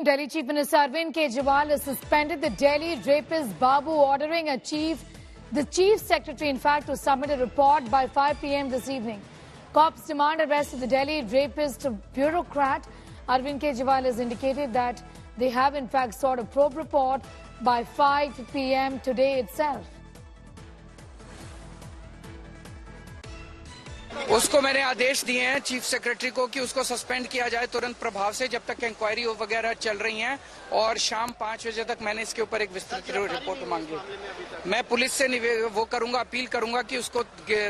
Delhi Chief Minister Arvind Kejriwal has suspended the Delhi rapist Babu, ordering the Chief Secretary, in fact, to submit a report by 5 p.m. this evening. Cops demand arrest of the Delhi rapist bureaucrat. Arvind Kejriwal has indicated that they have, in fact, sought a probe report by 5 p.m. today itself. उसको मैंने आदेश दिए हैं chief secretary को कि उसको suspend किया जाए तुरंत प्रभाव से जब तक इंक्वायरी वगैरह चल रही हैं और शाम 5 बजे तक मैंने इसके ऊपर एक विस्तृत रिपोर्ट मांगी। मैं पुलिस से वो करूंगा, अपील करूंगा कि उसको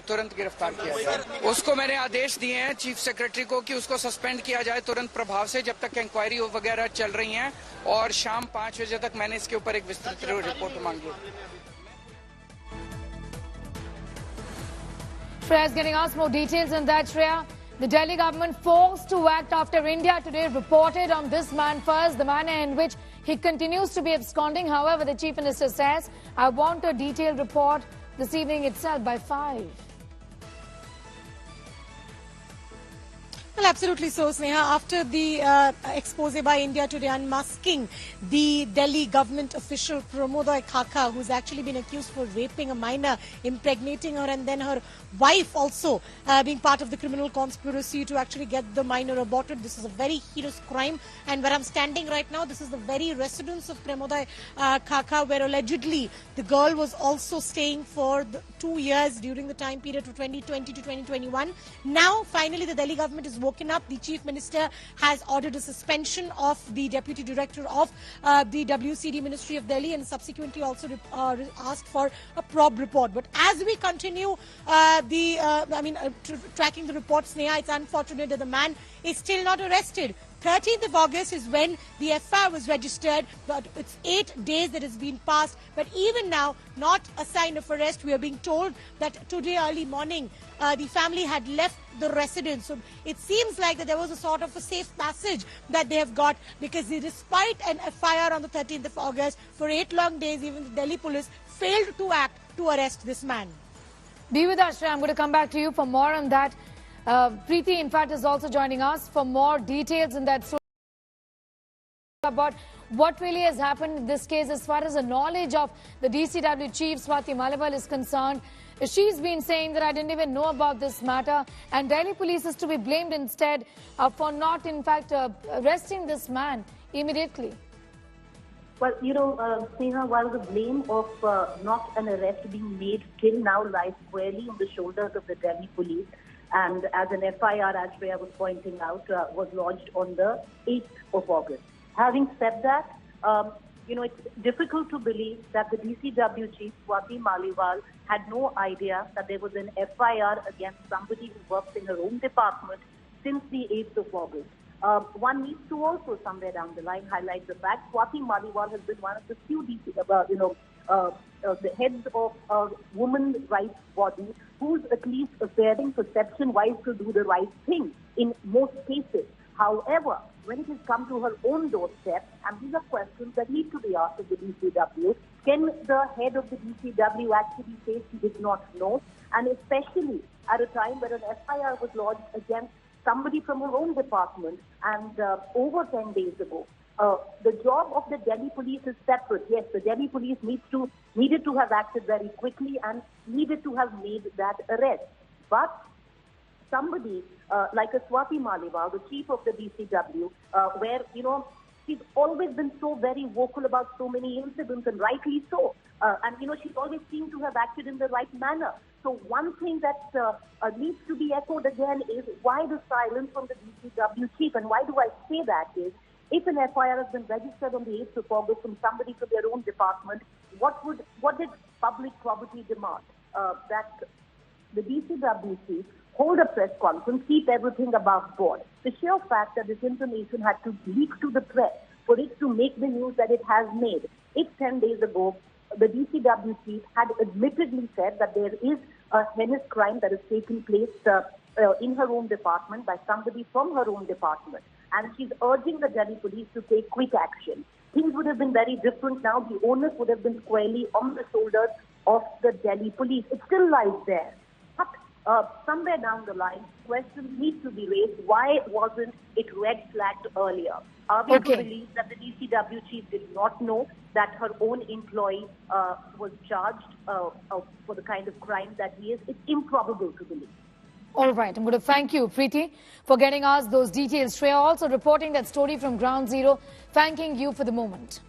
तुरंत गिरफ्तार किया जाए। उसको मैंने आदेश दिए हैं चीफ सेक्रेटरी को कि उसको सस्पेंड किया जाए तुरंत प्रभाव से जब तक इंक्वायरी वगैरह चल रही हैं और शाम 5 बजे तक मैंने इसके ऊपर एक विस्तृत रिपोर्ट मांगी। Shreya is getting us more details on that, Shreya. The Delhi government forced to act after India today reported on this man first, the manner in which he continues to be absconding. However, the Chief Minister says, I want a detailed report this evening itself by 5. Well, absolutely so, Sneha. After the expose by India today unmasking the Delhi government official Pramodai Khaka, who's actually been accused for raping a minor, impregnating her, and then her wife also being part of the criminal conspiracy to actually get the minor aborted. This is a very heinous crime. And where I'm standing right now, this is the very residence of Pramodai Khaka, where allegedly the girl was also staying for 2 years during the time period of 2020 to 2021. Now, finally, the Delhi government is woken up. The Chief Minister has ordered a suspension of the Deputy Director of the WCD Ministry of Delhi and subsequently also asked for a probe report. But as we continue tracking the reports, Sneha, it's unfortunate that the man is still not arrested. 13th of August is when the FIR was registered, but it's 8 days that has been passed. But even now, not a sign of arrest. We are being told that today early morning, the family had left the residence. So it seems like that there was a sort of a safe passage that they have got, because despite an FIR on the 13th of August, for 8 long days, even the Delhi police failed to act to arrest this man. Be with us, Shreya. I'm going to come back to you for more on that. Preeti, in fact, is also joining us for more details in that story about what really has happened in this case as far as the knowledge of the DCW chief, Swati Maliwal, is concerned. She's been saying that I didn't even know about this matter, and Delhi police is to be blamed instead for not, in fact, arresting this man immediately. Well, Sneha, while the blame of not an arrest being made till now lies squarely on the shoulders of the Delhi police, and as an FIR, as Shreya was pointing out, was lodged on the 8th of August. Having said that, it's difficult to believe that the DCW chief, Swati Maliwal, had no idea that there was an FIR against somebody who works in her own department since the 8th of August. One needs to also, somewhere down the line, highlight the fact Swati Maliwal has been one of the few the heads of a women's rights body who's at least appearing perception-wise to do the right thing in most cases. However, when it has come to her own doorstep, and these are questions that need to be asked of the DCW, can the head of the DCW actually say she did not know? And especially at a time where an FIR was lodged against somebody from her own department and over 10 days ago. The job of the Delhi police is separate. Yes, the Delhi police needed to have acted very quickly and needed to have made that arrest. But somebody like a Swati Maliwal, the chief of the DCW, where, she's always been so very vocal about so many incidents, and rightly so. And she's always seemed to have acted in the right manner. So one thing that needs to be echoed again is why the silence from the DCW chief. And why do I say that is, if an FIR has been registered on the 8th of August from somebody from their own department, what did public property demand? That the DCW chief hold a press conference, keep everything above board. The sheer fact that this information had to leak to the press for it to make the news that it has made. If 10 days ago, the DCW chief had admittedly said that there is a heinous crime that has taken place in her own department by somebody from her own department, and she's urging the Delhi police to take quick action, things would have been very different now. The onus would have been squarely on the shoulders of the Delhi police. It still lies there. But somewhere down the line, questions need to be raised. Why wasn't it red flagged earlier? Are we to believe that the DCW chief did not know that her own employee was charged for the kind of crime that he is? It's improbable to believe. All right. I'm going to thank you, Preeti, for getting us those details. Shreya also reporting that story from Ground Zero, thanking you for the moment.